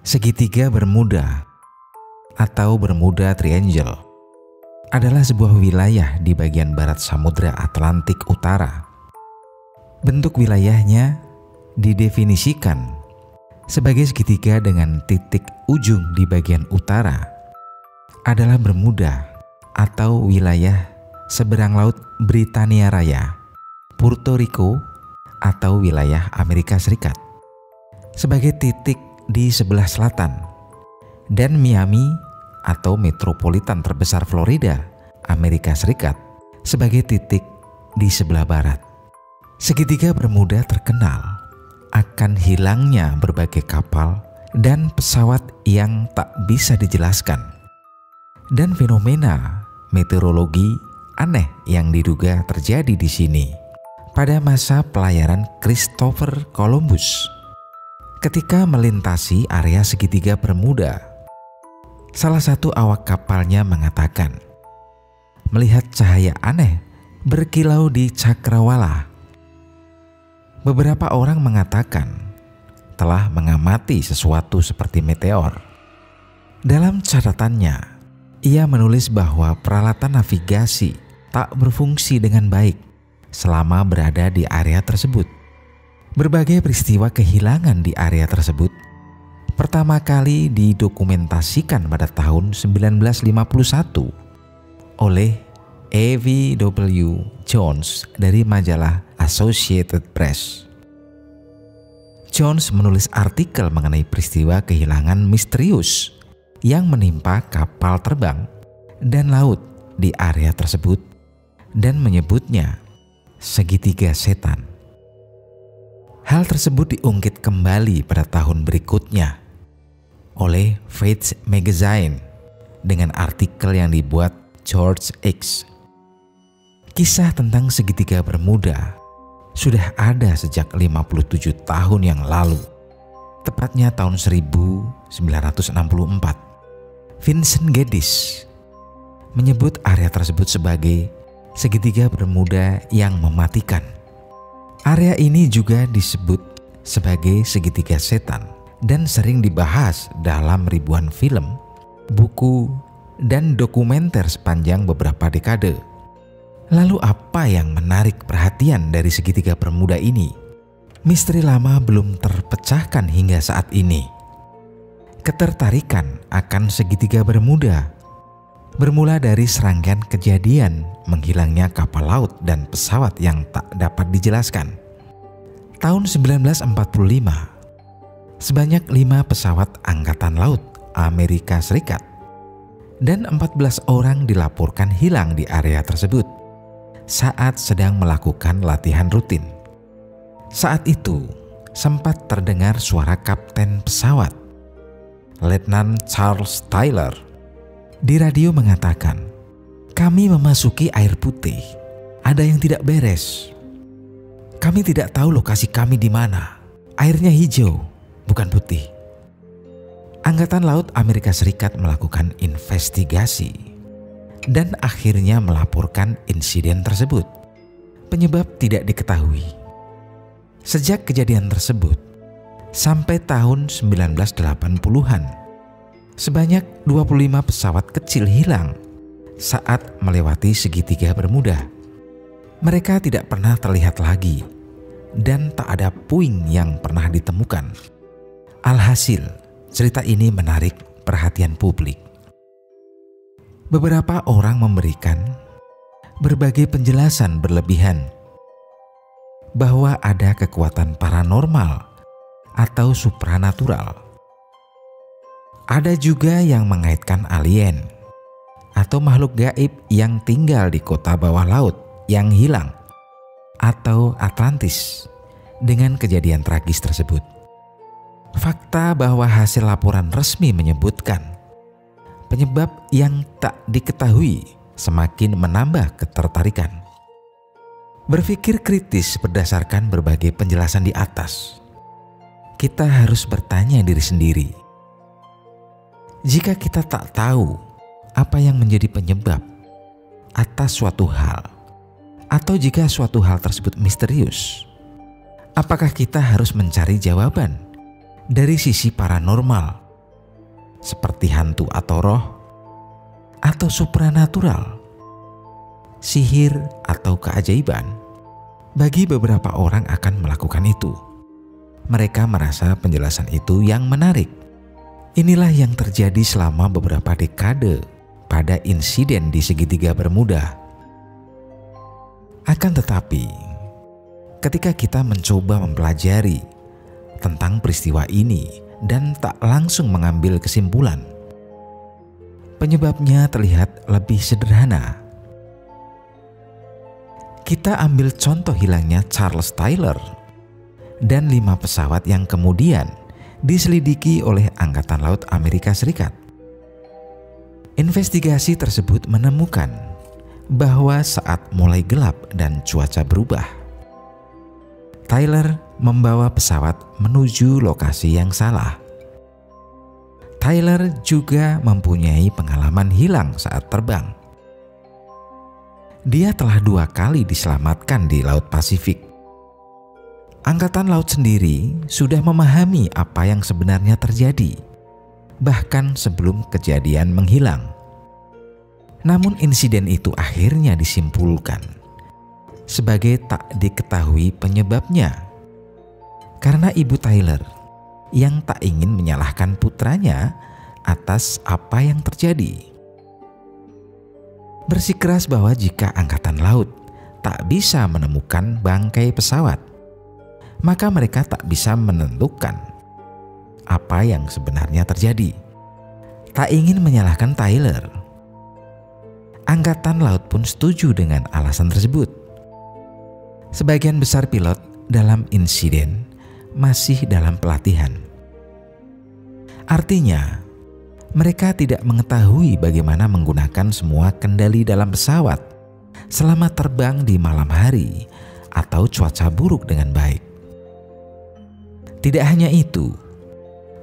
Segitiga Bermuda atau Bermuda Triangle adalah sebuah wilayah di bagian barat Samudra Atlantik Utara. Bentuk wilayahnya didefinisikan sebagai segitiga dengan titik ujung di bagian utara adalah Bermuda atau wilayah seberang laut Britania Raya, Puerto Rico atau wilayah Amerika Serikat sebagai titik di sebelah selatan, dan Miami atau metropolitan terbesar Florida, Amerika Serikat sebagai titik di sebelah barat. Segitiga Bermuda terkenal akan hilangnya berbagai kapal dan pesawat yang tak bisa dijelaskan, dan fenomena meteorologi aneh yang diduga terjadi di sini pada masa pelayaran Christopher Columbus. Ketika melintasi area segitiga Bermuda, salah satu awak kapalnya mengatakan melihat cahaya aneh berkilau di cakrawala. Beberapa orang mengatakan telah mengamati sesuatu seperti meteor. Dalam catatannya, ia menulis bahwa peralatan navigasi tak berfungsi dengan baik selama berada di area tersebut. Berbagai peristiwa kehilangan di area tersebut pertama kali didokumentasikan pada tahun 1951 oleh A.W. Jones dari majalah Associated Press. Jones menulis artikel mengenai peristiwa kehilangan misterius yang menimpa kapal terbang dan laut di area tersebut dan menyebutnya segitiga setan. Hal tersebut diungkit kembali pada tahun berikutnya oleh Faith Magazine dengan artikel yang dibuat George X. Kisah tentang segitiga Bermuda sudah ada sejak 57 tahun yang lalu, tepatnya tahun 1964. Vincent Geddes menyebut area tersebut sebagai segitiga Bermuda yang mematikan. Area ini juga disebut sebagai segitiga setan dan sering dibahas dalam ribuan film, buku, dan dokumenter sepanjang beberapa dekade. Lalu apa yang menarik perhatian dari segitiga Bermuda ini? Misteri lama belum terpecahkan hingga saat ini. Ketertarikan akan segitiga Bermuda bermula dari serangkaian kejadian menghilangnya kapal laut dan pesawat yang tak dapat dijelaskan. Tahun 1945, sebanyak 5 pesawat Angkatan Laut Amerika Serikat dan 14 orang dilaporkan hilang di area tersebut saat sedang melakukan latihan rutin. Saat itu, sempat terdengar suara kapten pesawat, Letnan Charles Tyler, di radio mengatakan, "Kami memasuki air putih. Ada yang tidak beres. Kami tidak tahu lokasi kami di mana. Airnya hijau, bukan putih." Angkatan Laut Amerika Serikat melakukan investigasi dan akhirnya melaporkan insiden tersebut. Penyebab tidak diketahui. Sejak kejadian tersebut sampai tahun 1980-an, sebanyak 25 pesawat kecil hilang saat melewati segitiga Bermuda. Mereka tidak pernah terlihat lagi dan tak ada puing yang pernah ditemukan. Alhasil, cerita ini menarik perhatian publik. Beberapa orang memberikan berbagai penjelasan berlebihan bahwa ada kekuatan paranormal atau supranatural. Ada juga yang mengaitkan alien atau makhluk gaib yang tinggal di kota bawah laut yang hilang atau Atlantis dengan kejadian tragis tersebut. Fakta bahwa hasil laporan resmi menyebutkan penyebab yang tak diketahui semakin menambah ketertarikan. Berpikir kritis berdasarkan berbagai penjelasan di atas, kita harus bertanya diri sendiri. Jika kita tak tahu apa yang menjadi penyebab atas suatu hal, atau jika suatu hal tersebut misterius, apakah kita harus mencari jawaban dari sisi paranormal seperti hantu atau roh, atau supranatural, sihir atau keajaiban, bagi beberapa orang akan melakukan itu. Mereka merasa penjelasan itu yang menarik. Inilah yang terjadi selama beberapa dekade pada insiden di segitiga Bermuda. Akan tetapi, ketika kita mencoba mempelajari tentang peristiwa ini dan tak langsung mengambil kesimpulan, penyebabnya terlihat lebih sederhana. Kita ambil contoh hilangnya Charles Taylor dan 5 pesawat yang kemudian diselidiki oleh Angkatan Laut Amerika Serikat. Investigasi tersebut menemukan bahwa saat mulai gelap dan cuaca berubah, Taylor membawa pesawat menuju lokasi yang salah. Taylor juga mempunyai pengalaman hilang saat terbang. Dia telah 2 kali diselamatkan di Laut Pasifik. Angkatan Laut sendiri sudah memahami apa yang sebenarnya terjadi, bahkan sebelum kejadian menghilang. Namun insiden itu akhirnya disimpulkan sebagai tak diketahui penyebabnya, karena ibu Taylor yang tak ingin menyalahkan putranya atas apa yang terjadi. Bersikeras bahwa jika Angkatan Laut tak bisa menemukan bangkai pesawat, maka mereka tak bisa menentukan apa yang sebenarnya terjadi. Tak ingin menyalahkan Taylor, Angkatan Laut pun setuju dengan alasan tersebut. Sebagian besar pilot dalam insiden masih dalam pelatihan. Artinya, mereka tidak mengetahui bagaimana menggunakan semua kendali dalam pesawat selama terbang di malam hari atau cuaca buruk dengan baik. Tidak hanya itu,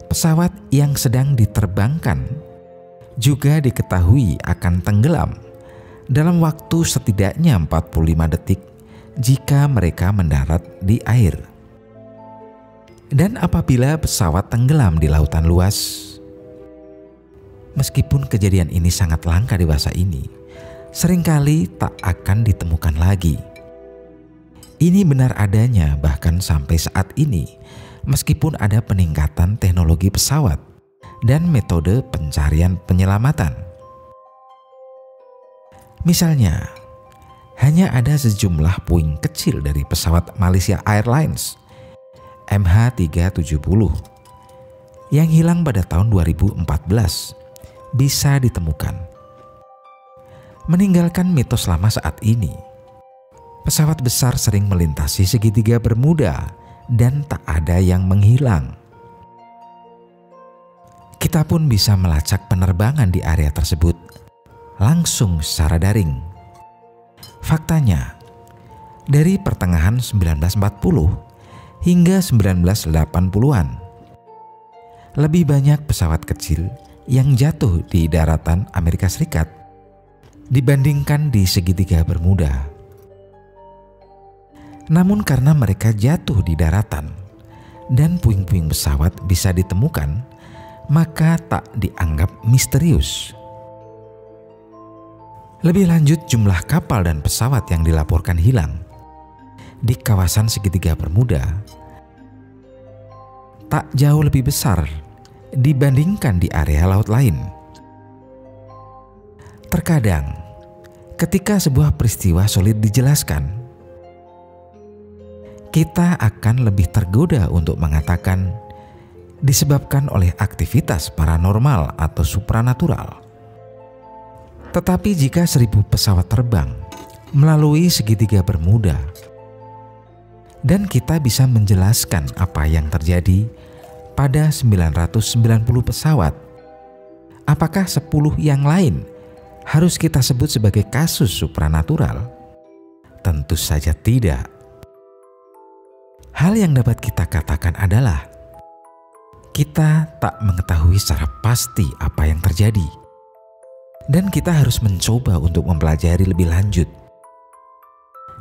pesawat yang sedang diterbangkan juga diketahui akan tenggelam dalam waktu setidaknya 45 detik jika mereka mendarat di air. Dan apabila pesawat tenggelam di lautan luas, meskipun kejadian ini sangat langka di masa ini, seringkali tak akan ditemukan lagi. Ini benar adanya bahkan sampai saat ini, meskipun ada peningkatan teknologi pesawat dan metode pencarian penyelamatan. Misalnya, hanya ada sejumlah puing kecil dari pesawat Malaysia Airlines MH370 yang hilang pada tahun 2014 bisa ditemukan. Meninggalkan mitos lama saat ini, pesawat besar sering melintasi segitiga Bermuda dan tak ada yang menghilang. Kita pun bisa melacak penerbangan di area tersebut langsung secara daring. Faktanya, dari pertengahan 1940 hingga 1980-an, lebih banyak pesawat kecil yang jatuh di daratan Amerika Serikat dibandingkan di segitiga Bermuda. Namun karena mereka jatuh di daratan dan puing-puing pesawat bisa ditemukan, maka tak dianggap misterius. Lebih lanjut, jumlah kapal dan pesawat yang dilaporkan hilang di kawasan segitiga Bermuda tak jauh lebih besar dibandingkan di area laut lain. Terkadang, ketika sebuah peristiwa sulit dijelaskan, kita akan lebih tergoda untuk mengatakan disebabkan oleh aktivitas paranormal atau supranatural. Tetapi jika 1000 pesawat terbang melalui segitiga Bermuda dan kita bisa menjelaskan apa yang terjadi pada 990 pesawat, apakah 10 yang lain harus kita sebut sebagai kasus supranatural? Tentu saja tidak. Hal yang dapat kita katakan adalah kita tak mengetahui secara pasti apa yang terjadi, dan kita harus mencoba untuk mempelajari lebih lanjut.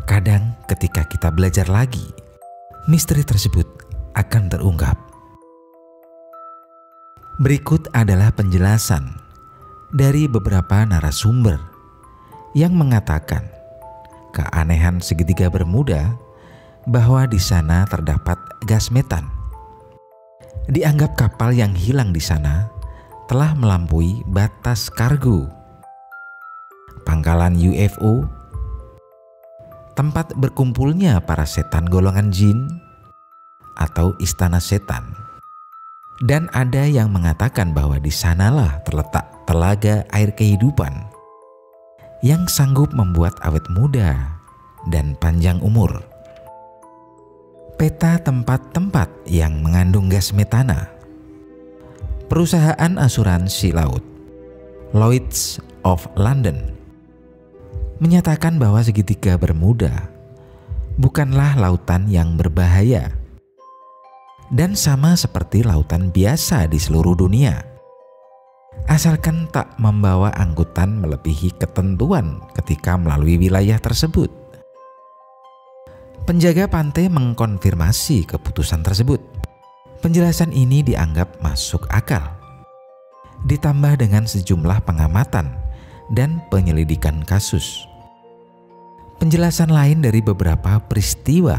Kadang ketika kita belajar lagi, misteri tersebut akan terungkap. Berikut adalah penjelasan dari beberapa narasumber yang mengatakan keanehan segitiga Bermuda bahwa di sana terdapat gas metan. Dianggap kapal yang hilang di sana telah melampaui batas kargo. Pangkalan UFO, tempat berkumpulnya para setan golongan jin atau istana setan. Dan ada yang mengatakan bahwa di sanalah terletak telaga air kehidupan yang sanggup membuat awet muda dan panjang umur. Peta tempat-tempat yang mengandung gas metana. Perusahaan asuransi laut Lloyd's of London menyatakan bahwa segitiga Bermuda bukanlah lautan yang berbahaya dan sama seperti lautan biasa di seluruh dunia, asalkan tak membawa angkutan melebihi ketentuan ketika melalui wilayah tersebut. Penjaga pantai mengkonfirmasi keputusan tersebut. Penjelasan ini dianggap masuk akal, ditambah dengan sejumlah pengamatan dan penyelidikan kasus. Penjelasan lain dari beberapa peristiwa,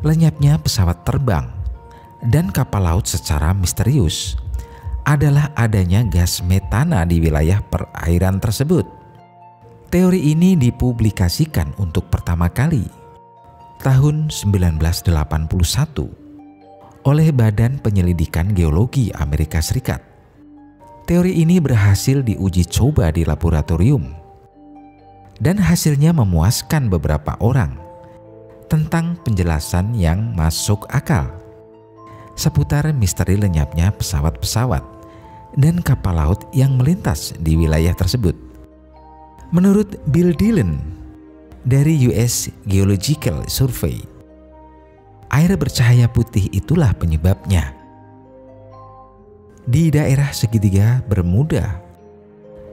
lenyapnya pesawat terbang dan kapal laut secara misterius, adalah adanya gas metana di wilayah perairan tersebut. Teori ini dipublikasikan untuk pertama kali tahun 1981 oleh Badan Penyelidikan Geologi Amerika Serikat. Teori ini berhasil diuji coba di laboratorium dan hasilnya memuaskan beberapa orang tentang penjelasan yang masuk akal seputar misteri lenyapnya pesawat-pesawat dan kapal laut yang melintas di wilayah tersebut. Menurut Bill Dillon dari US Geological Survey, air bercahaya putih itulah penyebabnya. Di daerah segitiga Bermuda,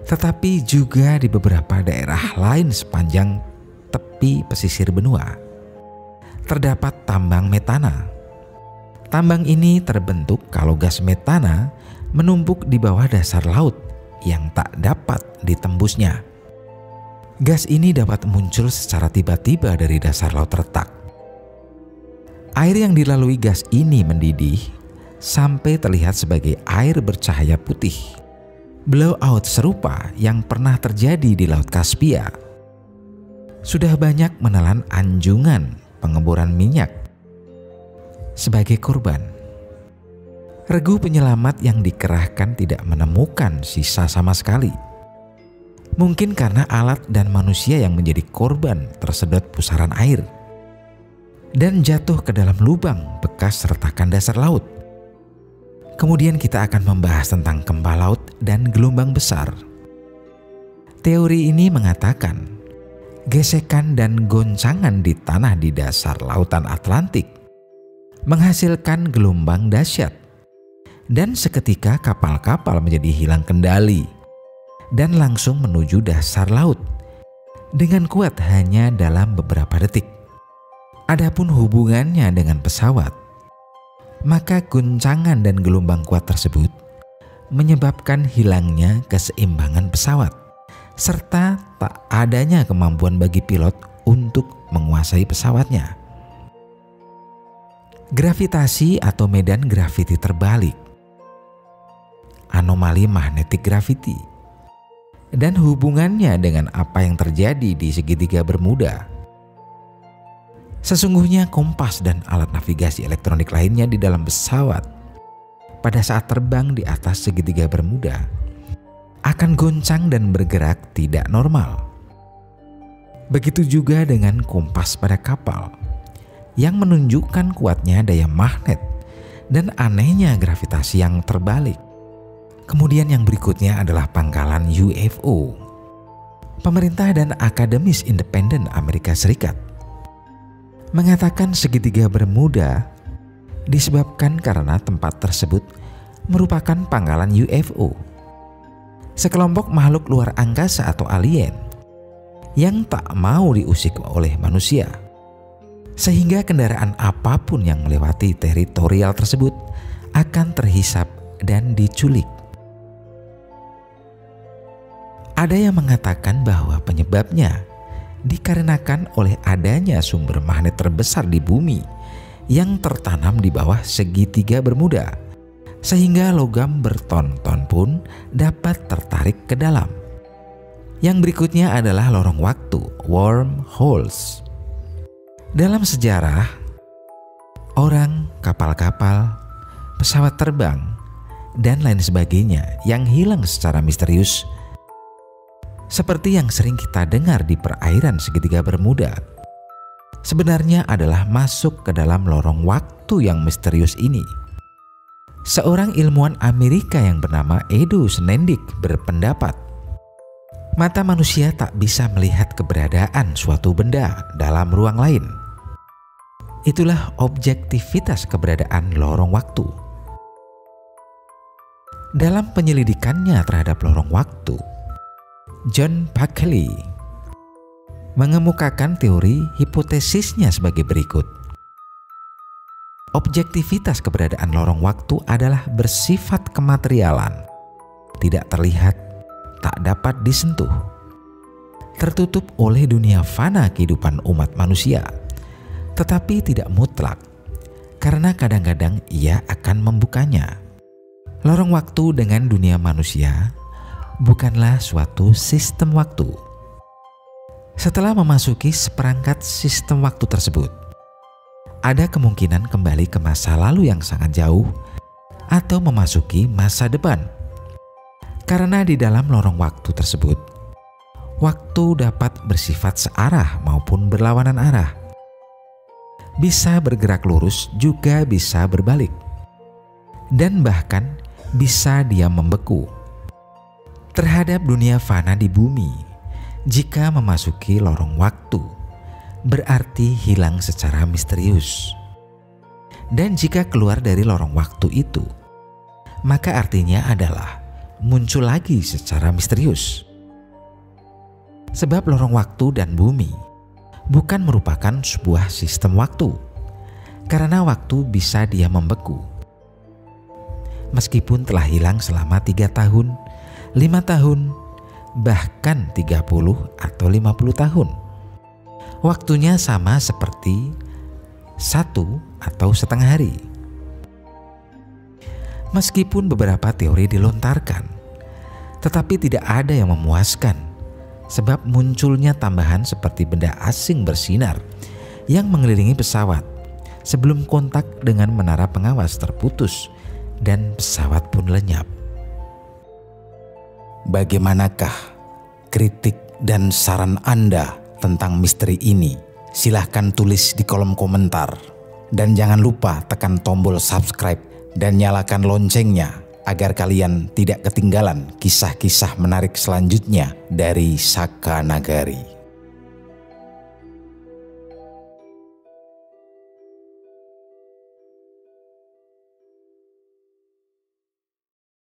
tetapi juga di beberapa daerah lain sepanjang tepi pesisir benua, terdapat tambang metana. Tambang ini terbentuk kalau gas metana menumpuk di bawah dasar laut yang tak dapat ditembusnya. Gas ini dapat muncul secara tiba-tiba dari dasar laut retak. Air yang dilalui gas ini mendidih sampai terlihat sebagai air bercahaya putih. Blowout serupa yang pernah terjadi di Laut Kaspia sudah banyak menelan anjungan pengeboran minyak sebagai korban. Regu penyelamat yang dikerahkan tidak menemukan sisa sama sekali. Mungkin karena alat dan manusia yang menjadi korban tersedot pusaran air dan jatuh ke dalam lubang bekas retakan dasar laut. Kemudian kita akan membahas tentang kembal laut dan gelombang besar. Teori ini mengatakan gesekan dan goncangan di tanah di dasar lautan Atlantik menghasilkan gelombang dahsyat, dan seketika kapal-kapal menjadi hilang kendali dan langsung menuju dasar laut dengan kuat hanya dalam beberapa detik. Adapun hubungannya dengan pesawat, maka guncangan dan gelombang kuat tersebut menyebabkan hilangnya keseimbangan pesawat serta tak adanya kemampuan bagi pilot untuk menguasai pesawatnya. Gravitasi atau medan graviti terbalik, anomali magnetic gravity, dan hubungannya dengan apa yang terjadi di segitiga Bermuda. Sesungguhnya kompas dan alat navigasi elektronik lainnya di dalam pesawat pada saat terbang di atas segitiga Bermuda akan goncang dan bergerak tidak normal. Begitu juga dengan kompas pada kapal yang menunjukkan kuatnya daya magnet dan anehnya gravitasi yang terbalik. Kemudian yang berikutnya adalah pangkalan UFO. Pemerintah dan akademis independen Amerika Serikat mengatakan segitiga Bermuda disebabkan karena tempat tersebut merupakan pangkalan UFO, sekelompok makhluk luar angkasa atau alien yang tak mau diusik oleh manusia, sehingga kendaraan apapun yang melewati teritorial tersebut akan terhisap dan diculik. Ada yang mengatakan bahwa penyebabnya dikarenakan oleh adanya sumber magnet terbesar di bumi yang tertanam di bawah segitiga Bermuda, sehingga logam berton-ton pun dapat tertarik ke dalam. Yang berikutnya adalah lorong waktu, wormholes. Dalam sejarah, orang, kapal-kapal, pesawat terbang, dan lain sebagainya yang hilang secara misterius, seperti yang sering kita dengar di perairan segitiga Bermuda, sebenarnya adalah masuk ke dalam lorong waktu yang misterius ini. Seorang ilmuwan Amerika yang bernama Edo Snendic berpendapat, mata manusia tak bisa melihat keberadaan suatu benda dalam ruang lain. Itulah objektivitas keberadaan lorong waktu. Dalam penyelidikannya terhadap lorong waktu, John Buckley mengemukakan teori hipotesisnya sebagai berikut. Objektivitas keberadaan lorong waktu adalah bersifat kematerialan, tidak terlihat, tak dapat disentuh, tertutup oleh dunia fana kehidupan umat manusia, tetapi tidak mutlak, karena kadang-kadang ia akan membukanya. Lorong waktu dengan dunia manusia bukanlah suatu sistem waktu. Setelah memasuki seperangkat sistem waktu tersebut, ada kemungkinan kembali ke masa lalu yang sangat jauh atau memasuki masa depan. Karena di dalam lorong waktu tersebut, waktu dapat bersifat searah maupun berlawanan arah. Bisa bergerak lurus, juga bisa berbalik. Dan bahkan bisa diam membeku. Terhadap dunia fana di bumi, jika memasuki lorong waktu, berarti hilang secara misterius. Dan jika keluar dari lorong waktu itu, maka artinya adalah muncul lagi secara misterius. Sebab lorong waktu dan bumi bukan merupakan sebuah sistem waktu, karena waktu bisa dia membeku. Meskipun telah hilang selama 3 tahun, 5 tahun, bahkan 30 atau 50 tahun. Waktunya sama seperti 1 atau setengah hari. Meskipun beberapa teori dilontarkan, tetapi tidak ada yang memuaskan, sebab munculnya tambahan seperti benda asing bersinar yang mengelilingi pesawat sebelum kontak dengan menara pengawas terputus dan pesawat pun lenyap. Bagaimanakah kritik dan saran Anda tentang misteri ini? Silahkan tulis di kolom komentar. Dan jangan lupa tekan tombol subscribe dan nyalakan loncengnya agar kalian tidak ketinggalan kisah-kisah menarik selanjutnya dari Saka Nagari.